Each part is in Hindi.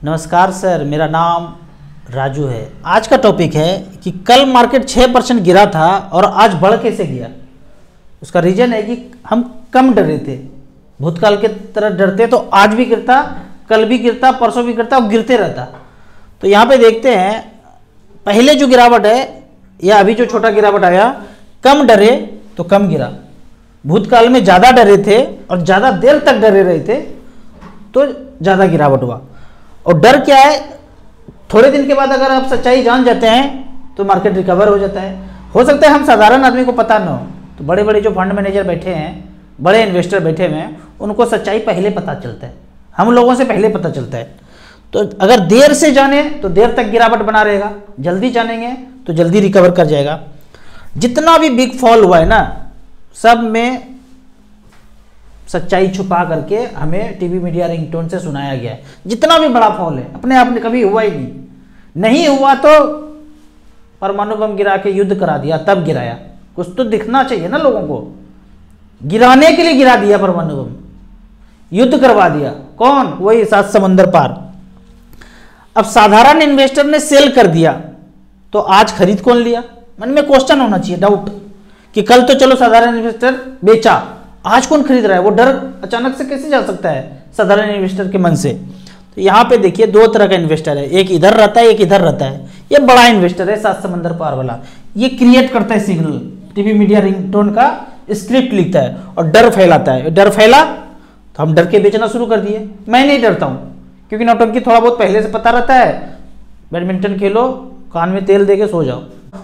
नमस्कार सर, मेरा नाम राजू है। आज का टॉपिक है कि कल मार्केट 6% गिरा था और आज बढ़ कैसे गया। उसका रीजन है कि हम कम डरे थे, भूतकाल के तरह डरते तो आज भी गिरता, कल भी गिरता, परसों भी गिरता और गिरते रहता। तो यहाँ पे देखते हैं पहले जो गिरावट है या अभी जो छोटा गिरावट आया, कम डरे तो कम गिरा। भूतकाल में ज़्यादा डरे थे और ज़्यादा देर तक डरे रहे थे तो ज़्यादा गिरावट हुआ। और डर क्या है, थोड़े दिन के बाद अगर आप सच्चाई जान जाते हैं तो मार्केट रिकवर हो जाता है। हो सकता है हम साधारण आदमी को पता न हो, तो बड़े बड़े जो फंड मैनेजर बैठे हैं, बड़े इन्वेस्टर बैठे हुए हैं, उनको सच्चाई पहले पता चलता है, हम लोगों से पहले पता चलता है। तो अगर देर से जाने तो देर तक गिरावट बना रहेगा, जल्दी जानेंगे तो जल्दी रिकवर कर जाएगा। जितना भी बिग फॉल हुआ है ना, सब में सच्चाई छुपा करके हमें टीवी मीडिया रिंगटोन से सुनाया गया है। जितना भी बड़ा फॉल है अपने आप में कभी हुआ ही नहीं हुआ तो परमाणु बम गिरा के युद्ध करा दिया, तब गिराया। कुछ तो दिखना चाहिए ना लोगों को, गिराने के लिए गिरा दिया परमाणु बम, युद्ध करवा दिया। कौन? वही 7 समंदर पार। अब साधारण इन्वेस्टर ने सेल कर दिया तो आज खरीद कौन लिया? मन में क्वेश्चन होना चाहिए, डाउट, कि कल तो चलो साधारण इन्वेस्टर बेचा, आज कौन खरीद रहा है? वो डर अचानक से कैसे जा सकता है साधारण इन्वेस्टर के मन से? तो यहाँ पे देखिए दो तरह का इन्वेस्टर है, एक इधर रहता है, एक इधर रहता है। ये बड़ा इन्वेस्टर है 7 समंदर पार वाला, ये क्रिएट करता है सिग्नल, टीवी मीडिया रिंगटोन का स्क्रिप्ट लिखता है और डर फैलाता है। डर फैला तो हम डर के बेचना शुरू कर दिए। मैं नहीं डरता हूँ क्योंकि नौटंकी थोड़ा बहुत पहले से पता रहता है। बैडमिंटन खेलो, कान में तेल दे के सो जाओ।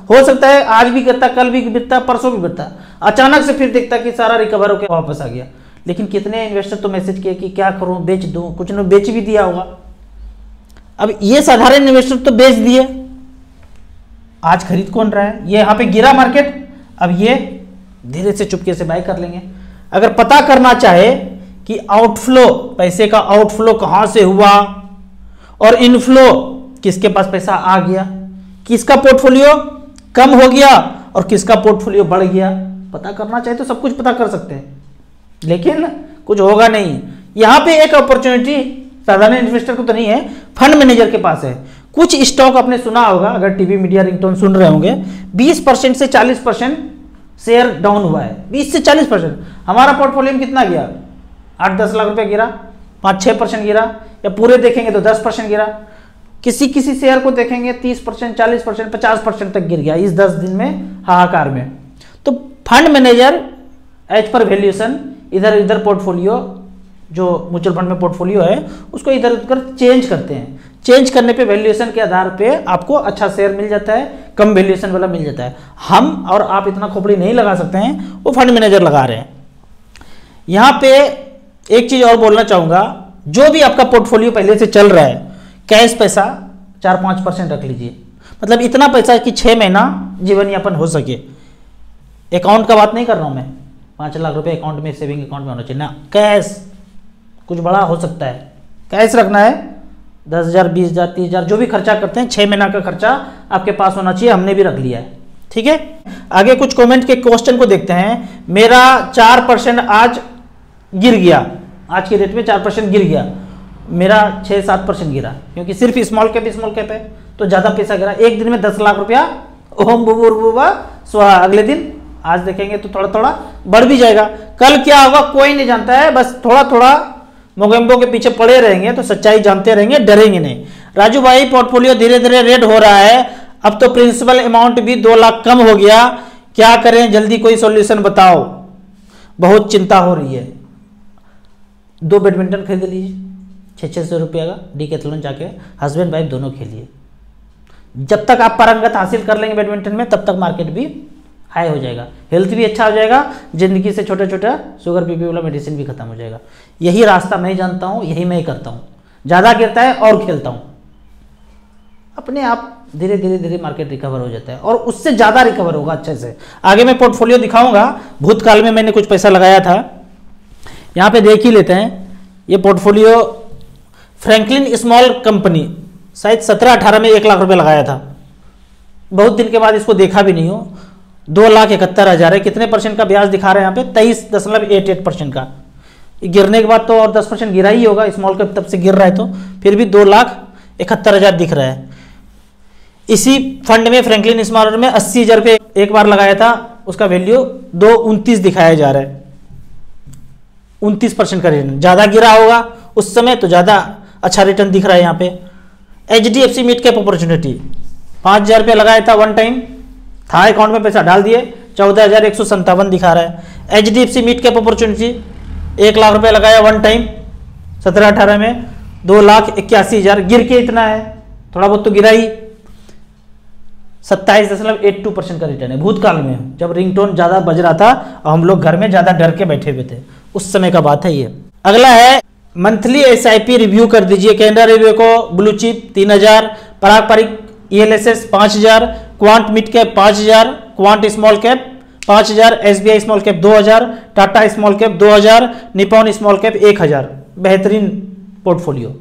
हो सकता है आज भी गिरता, कल भी गिरता, परसों भी गिरता, अचानक से फिर दिखता कि सारा रिकवर होकर वापस आ गया। लेकिन कितने इन्वेस्टर तो मैसेज किए कि क्या करूं, बेच दूं, कुछ ने बेच भी दिया होगा। अब ये साधारण इन्वेस्टर तो बेच दिए, आज खरीद कौन रहा है? ये यहाँ पे गिरा मार्केट, अब ये धीरे से चुपके से बाय कर लेंगे। अगर पता करना चाहे कि आउटफ्लो, पैसे का आउटफ्लो कहां से हुआ और इनफ्लो किसके पास पैसा आ गया, किसका पोर्टफोलियो कम हो गया और किसका पोर्टफोलियो बढ़ गया, पता करना चाहे तो सब कुछ पता कर सकते हैं, लेकिन कुछ होगा नहीं। यहां पे एक अपॉर्चुनिटी साधारण इन्वेस्टर को तो नहीं है, फंड मैनेजर के पास है। कुछ स्टॉक आपने सुना होगा, अगर टीवी मीडिया रिंगटोन सुन रहे होंगे, 20% से 40% शेयर डाउन हुआ है। 20 से 40%। हमारा पोर्टफोलियो में कितना गया? 8-10 लाख रुपए गिरा, 5-6% गिरा, या पूरे देखेंगे तो 10% गिरा। किसी किसी शेयर को देखेंगे 30%, 40%, 50% तक गिर गया इस 10 दिन में, हाहाकार में। तो fund manager as per valuation इधर इधर पोर्टफोलियो, जो म्यूचुअल फंड में पोर्टफोलियो है, उसको इधर उधर चेंज करते हैं। चेंज करने पे वैल्यूएशन के आधार पे आपको अच्छा शेयर मिल जाता है, कम वैल्यूएशन वाला मिल जाता है। हम और आप इतना खोपड़ी नहीं लगा सकते हैं, वो फंड मैनेजर लगा रहे हैं। यहाँ पे एक चीज और बोलना चाहूंगा, जो भी आपका पोर्टफोलियो पहले से चल रहा है, कैश पैसा 4-5% रख लीजिए। मतलब इतना पैसा कि 6 महीना जीवन यापन हो सके। अकाउंट का बात नहीं कर रहा हूं मैं, 5 लाख रुपए अकाउंट में, सेविंग अकाउंट में होना चाहिए ना, कैश। कुछ बड़ा हो सकता है, कैश रखना है। 10,000, 20,000, 30,000 जो भी खर्चा करते हैं, 6 महीना का खर्चा आपके पास होना चाहिए। हमने भी रख लिया है, ठीक है। आगे कुछ कमेंट के क्वेश्चन को देखते हैं। मेरा 4% आज गिर गया, आज के डेट में 4% गिर गया। मेरा 6-7% गिरा, क्योंकि सिर्फ स्मॉल कैप है तो ज्यादा पैसा गिरा। एक दिन में 10 लाख रुपया, ओम बुबुर्बुबा स्वाहा। अगले दिन आज देखेंगे तो थोड़ा थोड़ा बढ़ भी जाएगा। कल क्या होगा कोई नहीं जानता है, बस थोड़ा थोड़ा मोगेम्बो के पीछे पड़े रहेंगे तो सच्चाई जानते रहेंगे, डरेंगे नहीं। राजू भाई, पोर्टफोलियो धीरे धीरे रेड हो रहा है, अब तो प्रिंसिपल अमाउंट भी 2 लाख कम हो गया, क्या करें, जल्दी कोई सॉल्यूशन बताओ, बहुत चिंता हो रही है। 2 बैडमिंटन खरीद लीजिए 600 रुपये का, डीकैथलॉन जाके हस्बैंड वाइफ दोनों खेलिए। जब तक आप पारंगत हासिल कर लेंगे बैडमिंटन में, तब तक मार्केट भी हाई हो जाएगा, हेल्थ भी अच्छा हो जाएगा, जिंदगी से छोटा छोटा शुगर बीपी वाला मेडिसिन भी खत्म हो जाएगा। यही रास्ता मैं जानता हूँ, यही मैं करता हूँ। ज़्यादा गिरता है और खेलता हूँ, अपने आप धीरे धीरे धीरे मार्केट रिकवर हो जाता है और उससे ज़्यादा रिकवर होगा अच्छे से। आगे मैं पोर्टफोलियो दिखाऊंगा। भूतकाल में मैंने कुछ पैसा लगाया था, यहाँ पे देख ही लेते हैं। ये पोर्टफोलियो फ्रैंकलिन स्मॉल कंपनी, शायद 17-18 में 1 लाख रुपए लगाया था। बहुत दिन के बाद इसको देखा भी नहीं हो। 2,71,000 है। कितने परसेंट का ब्याज दिखा रहे हैं यहाँ पे? 23.88% का। गिरने के बाद तो और 10% गिरा ही होगा, स्मॉल कैप तब से गिर रहा है तो फिर भी 2 लाख 71,000 दिख रहा है। इसी फंड में फ्रैंकलिन स्मारक में 80,000 रुपये एक बार लगाया था, उसका वैल्यू 229 दिखाया जा रहा है। 29% का रिटर्न, ज़्यादा गिरा होगा उस समय तो ज़्यादा अच्छा रिटर्न दिख रहा है यहाँ पे। HDFC मिड कैप अपॉर्चुनिटी 5,000 रुपये लगाया था, वन टाइम था, अकाउंट में पैसा डाल दिए, 14,157 दिखा रहा है। HDFC mid cap opportunity 1 lakh रुपये लगाया वन टाइम 17-18 में, 2,81,000 गिर के इतना है, थोड़ा बहुत तो गिरा ही। 27.82% का रिटर्न है भूतकाल में, जब रिंगटोन ज़्यादा बज रहा था और हम लोग घर में ज़्यादा डर के बैठे हुए थे, उस समय का बात है ये। अगला है मंथली SIP रिव्यू कर दीजिए। कैनेडा रिव्यू को ब्लू चिप 3,000, पारंपरिक ELSS 5,000, quant mid cap 5,000, quant small cap 5,000, SBI small cap 2,000, Tata small cap 2,000, Nippon small cap 1,000। बेहतरीन पोर्टफोलियो,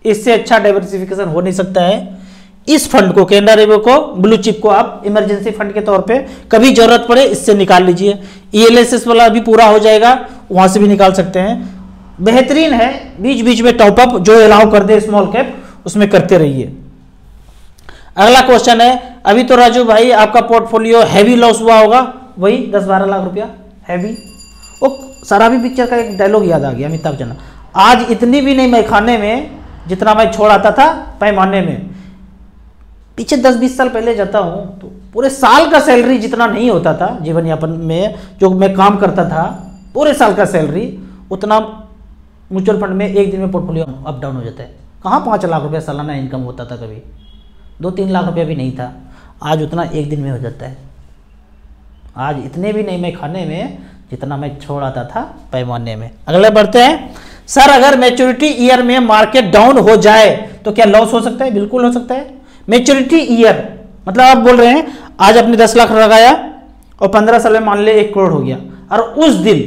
इससे अच्छा डाइवर्सिफिकेशन हो नहीं सकता है। इस फंड को, कैनेडा रिव्यू को, ब्लू चिप को आप इमरजेंसी फंड के तौर पे कभी जरूरत पड़े इससे निकाल लीजिए। ELSS वाला भी पूरा हो जाएगा, वहां से भी निकाल सकते हैं। बेहतरीन है, बीच बीच में टॉपअप जो अलाउ कर दे स्मॉल कैप उसमें करते रहिए। अगला क्वेश्चन है, अभी तो राजू भाई आपका पोर्टफोलियो हैवी लॉस हुआ होगा, वही 10-12 लाख रुपया हैवी। वो सराबी पिक्चर का एक डायलॉग याद आ गया, अमिताभ बच्चन, आज इतनी भी नहीं मैं खाने में जितना मैं छोड़ आता था पैमाने में। पीछे 10-20 साल पहले जाता हूँ तो पूरे साल का सैलरी जितना नहीं होता था जीवन यापन में, जो मैं काम करता था पूरे साल का सैलरी, उतना म्यूचुअल फंड में एक दिन में पोर्टफोलियो अप डाउन हो जाता है। कहाँ 5 लाख रुपया सालाना इनकम होता था, कभी 2-3 लाख रुपया भी नहीं था, आज उतना एक दिन में हो जाता है। आज इतने भी नहीं मैं खाने में जितना मैं छोड़ आता था पैमाने में। अगले बढ़ते हैं, सर अगर मैच्योरिटी ईयर में मार्केट डाउन हो जाए तो क्या लॉस हो सकता है? बिल्कुल हो सकता है। मैच्योरिटी ईयर मतलब आप बोल रहे हैं आज आपने 10 लाख लगाया और 15 साल में मान ले 1 करोड़ हो गया, और उस दिन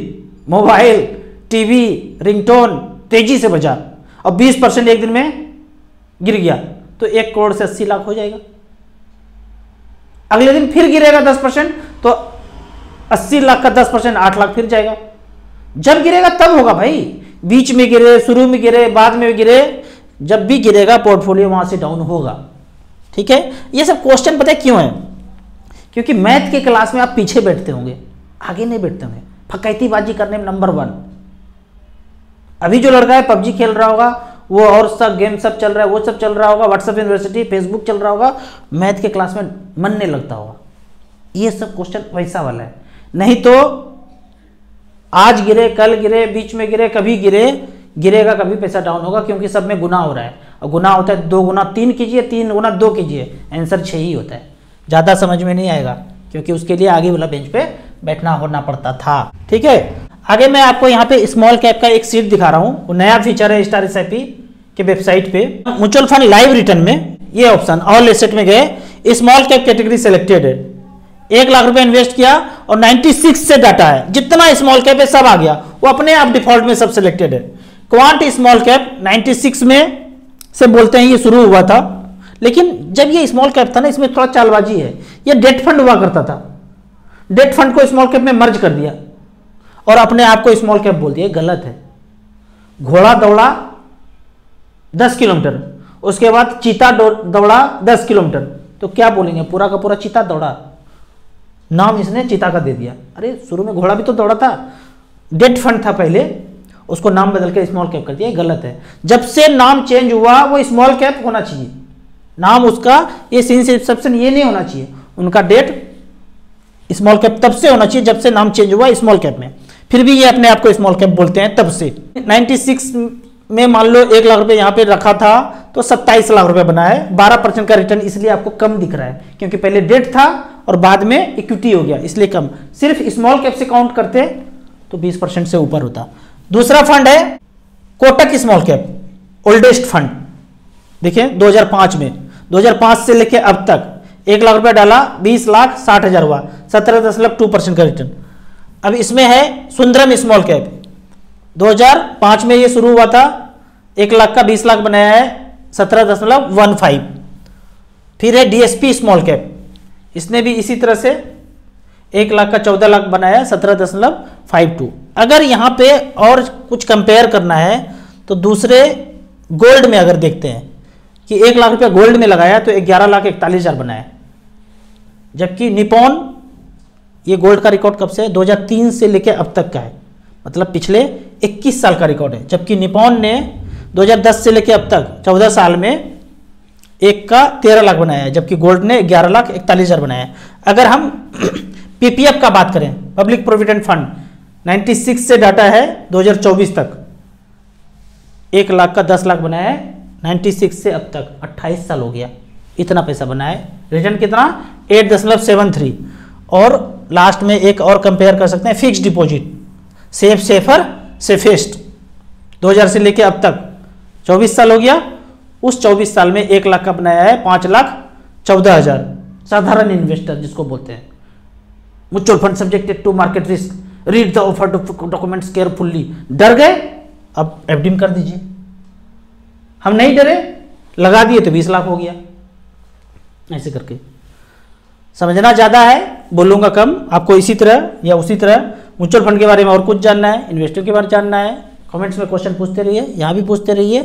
मोबाइल, टीवी, रिंगटोन तेजी से बजा और 20% एक दिन में गिर गया तो 1 करोड़ से 80 लाख हो जाएगा। अगले दिन फिर गिरेगा 10% तो 80 लाख का 10% 8 लाख फिर जाएगा। जब गिरेगा तब होगा भाई, बीच में गिरे, शुरू में गिरे, बाद में गिरे, जब भी गिरेगा पोर्टफोलियो वहां से डाउन होगा। ठीक है, ये सब क्वेश्चन पता है क्यों है? क्योंकि मैथ के क्लास में आप पीछे बैठते होंगे, आगे नहीं बैठते होंगे, फकैतीबाजी करने में नंबर 1। अभी जो लड़का है पबजी खेल रहा होगा, वो और सब गेम सब चल रहा है, वो सब चल रहा होगा, व्हाट्सएप यूनिवर्सिटी, फेसबुक चल रहा होगा, मैथ के क्लास में मन नहीं लगता होगा। ये सब क्वेश्चन वैसा वाला है। नहीं तो आज गिरे, कल गिरे, बीच में गिरे, कभी गिरे, गिरेगा कभी पैसा डाउन होगा, क्योंकि सब में गुना हो रहा है, और गुना होता है 2 गुना 3 कीजिए, 3 गुना 2 कीजिए, आंसर 6 ही होता है। ज़्यादा समझ में नहीं आएगा क्योंकि उसके लिए आगे वाला बेंच पे बैठना होना पड़ता था। ठीक है, आगे मैं आपको यहाँ पे स्मॉल कैप का एक सीट दिखा रहा हूँ, वो नया फीचर है स्टार SIP के वेबसाइट पे। म्यूचुअल फंड लाइव रिटर्न में ये ऑप्शन ऑल एसेट में गए, स्मॉल कैप कैटेगरी सेलेक्टेड है, 1 लाख रुपए इन्वेस्ट किया और 96 से डाटा है, जितना स्मॉल कैप है सब आ गया, वो अपने आप डिफॉल्ट में सब सिलेक्टेड है। क्वांट स्मॉल कैप 96 में से बोलते हैं ये शुरू हुआ था, लेकिन जब ये स्मॉल कैप था ना, इसमें थोड़ा चालबाजी है। ये डेट फंड हुआ करता था, डेट फंड को स्मॉल कैप में मर्ज कर दिया और अपने आप को स्मॉल कैप बोल दिया, गलत है। घोड़ा दौड़ा 10 किलोमीटर, उसके बाद चीता दौड़ा 10 किलोमीटर, तो क्या बोलेंगे? पूरा का पूरा चीता दौड़ा, नाम इसने चीता का दे दिया। अरे शुरू में घोड़ा भी तो दौड़ा था, डेट फंड था पहले, उसको नाम बदल के स्मॉल कैप कर दिया, गलत है। जब से नाम चेंज हुआ वो स्मॉल कैप होना चाहिए, नाम उसका ये सीन्स इंसेप्शन ये नहीं होना चाहिए, उनका डेट स्मॉल कैप तब से होना चाहिए जब से नाम चेंज हुआ स्मॉल कैप में। फिर भी ये अपने आप को स्मॉल कैप बोलते हैं तब से। 96 में मान लो 1 लाख रुपए यहाँ पे रखा था तो 27 लाख रुपए बना है। 12% का रिटर्न इसलिए आपको कम दिख रहा है क्योंकि पहले डेट था और बाद में इक्विटी हो गया, इसलिए कम। सिर्फ स्मॉल कैप से काउंट करते तो 20% से ऊपर होता। दूसरा फंड है Kotak small cap, oldest fund. देखिए 2005 में, 2005 से लेके अब तक 1 लाख रुपया डाला, 20,60,000 हुआ, 17.2% का रिटर्न। अब इसमें है सुंदरम स्मॉल कैप, 2005 में ये शुरू हुआ था, 1 लाख का 20 लाख बनाया है, 17.15। फिर है डीएसपी स्मॉल कैप, इसने भी इसी तरह से 1 लाख का 14 लाख बनाया, 17.52। अगर यहाँ पे और कुछ कंपेयर करना है तो दूसरे गोल्ड में अगर देखते हैं कि 1 लाख रुपया गोल्ड में लगाया तो 11,41,000 बनाया। जबकि निपॉन, ये गोल्ड का रिकॉर्ड कब से है, 2003 से लेकर अब तक का है, मतलब पिछले 21 साल का रिकॉर्ड है। जबकि निपॉन ने 2010 से लेकर अब तक 14 साल में 1 का 13 लाख बनाया है, जबकि गोल्ड ने 11,41,000 बनाया है। अगर हम पीपीएफ का बात करें, पब्लिक प्रोविडेंट फंड, 96 से डाटा है 2024 तक 1 लाख का 10 लाख बनाया है। 96 से अब तक 28 साल हो गया, इतना पैसा बनाया है। रिटर्न कितना, 8.73। और लास्ट में एक और कंपेयर कर सकते हैं, fix deposit, safe safer safest, 2000 से लेके अब तक 24 साल हो गया। उस 24 साल में 1 लाख का बनाया है 5,14,000। साधारण इन्वेस्टर जिसको बोलते हैं, mutual fund subjected to market risk, read the offer documents carefully. डर गए, अब एफडी में कर दीजिए। हम नहीं डरे, लगा दिए तो 20 लाख हो गया। ऐसे करके समझना ज़्यादा है, बोलूँगा कम। आपको इसी तरह या उसी तरह म्यूचुअल फंड के बारे में और कुछ जानना है, इन्वेस्टर के बारे में जानना है, कमेंट्स में क्वेश्चन पूछते रहिए, यहाँ भी पूछते रहिए।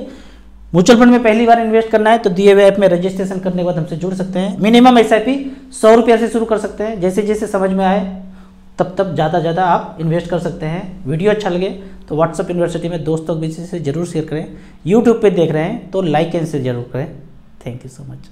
म्यूचुअल फंड में पहली बार इन्वेस्ट करना है तो दिए हुए ऐप में रजिस्ट्रेशन करने के बाद हमसे जुड़ सकते हैं। मिनिमम एसआईपी 100 रुपया से शुरू कर सकते हैं। जैसे जैसे समझ में आए तब तब ज़्यादा आप इन्वेस्ट कर सकते हैं। वीडियो अच्छा लगे तो व्हाट्सअप यूनिवर्सिटी में दोस्तों के बीच से जरूर शेयर करें। यूट्यूब पे देख रहे हैं तो लाइक एंड शेयर जरूर करें। Thank you so much.